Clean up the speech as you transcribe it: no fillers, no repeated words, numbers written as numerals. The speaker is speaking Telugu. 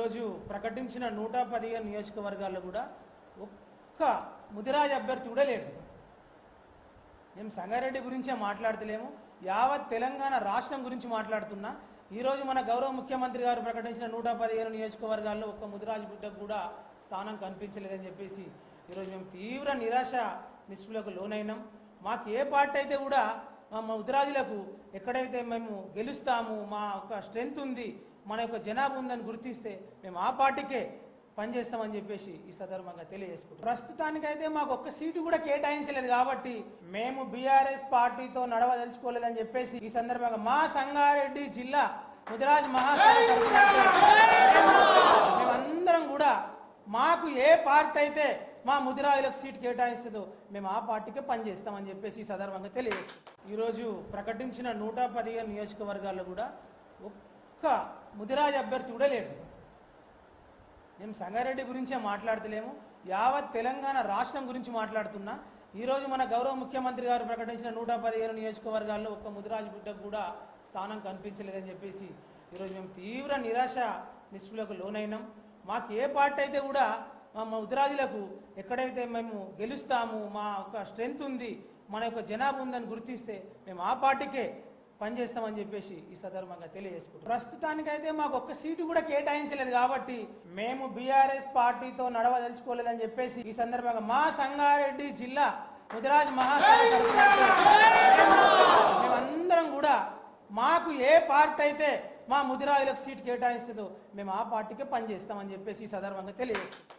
ఈరోజు ప్రకటించిన 115 నియోజకవర్గాల్లో కూడా ఒక్క ముదిరాజ్ అభ్యర్థి కూడా లేడు. మేము సంగారెడ్డి గురించే మాట్లాడతలేము, యావత్ తెలంగాణ రాష్ట్రం గురించి మాట్లాడుతున్నా. ఈరోజు మన గౌరవ ముఖ్యమంత్రి గారు ప్రకటించిన 115 నియోజకవర్గాల్లో ఒక్క ముదిరాజ్ బిడ్డకు కూడా స్థానం కనిపించలేదని చెప్పేసి ఈరోజు మేము తీవ్ర నిరాశ నిస్పృహలకు లోనైనాం. మాకు ఏ పార్టీ అయితే కూడా మా ముదిరాజులకు ఎక్కడైతే మేము గెలుస్తాము, మా యొక్క స్ట్రెంత్ ఉంది, మన యొక్క జనాభా ఉందని గుర్తిస్తే మేము ఆ పార్టీకే పనిచేస్తామని చెప్పేసి ఈ సందర్భంగా తెలియజేసుకుంటాం. ప్రస్తుతానికైతే మాకు ఒక్క సీటు కూడా కేటాయించలేదు కాబట్టి మేము బీఆర్ఎస్ పార్టీతో నడవదలుచుకోలేదని చెప్పేసి ఈ సందర్భంగా మా సంగారెడ్డి జిల్లా ముదిరాజ్ మహాసభ మేమందరం కూడా మాకు ఏ పార్టీ అయితే మా ముదిరాజులకు సీటు కేటాయిస్తుందో మేము ఆ పార్టీకే పనిచేస్తామని చెప్పేసి ఈ సందర్భంగా తెలియజేస్తాం. ఈరోజు ప్రకటించిన 115 నియోజకవర్గాల్లో కూడా ఒక్క ముదిరాజ్ అభ్యర్థి కూడా లేడు. మేము సంగారెడ్డి గురించే మాట్లాడతలేము, యావత్ తెలంగాణ రాష్ట్రం గురించి మాట్లాడుతున్నా. ఈరోజు మన గౌరవ ముఖ్యమంత్రి గారు ప్రకటించిన 115 నియోజకవర్గాల్లో ఒక్క ముదిరాజ్ బిడ్డకు కూడా స్థానం కనిపించలేదని చెప్పేసి ఈరోజు మేము తీవ్ర నిరాశ నిస్పృహలకు లోనైనాం. మాకు ఏ పార్టీ అయితే కూడా మా ముదిరాజులకు ఎక్కడైతే మేము గెలుస్తాము, మా యొక్క స్ట్రెంత్ ఉంది, మన యొక్క జనాభా ఉందని గుర్తిస్తే మేము ఆ పార్టీకే పనిచేస్తామని చెప్పేసి ఈ సందర్భంగా తెలియజేసుకుంటాం. ప్రస్తుతానికైతే మాకు ఒక్క సీటు కూడా కేటాయించలేదు కాబట్టి మేము బీఆర్ఎస్ పార్టీతో నడవదలుచుకోలేదని చెప్పేసి ఈ సందర్భంగా మా సంగారెడ్డి జిల్లా ముదిరాజ్ మహాసభ మేమందరం కూడా మాకు ఏ పార్టీ అయితే మా ముదిరాజులకు సీటు కేటాయిస్తుందో మేము ఆ పార్టీకే పనిచేస్తామని చెప్పేసి ఈ సందర్భంగా తెలియజేస్తాం.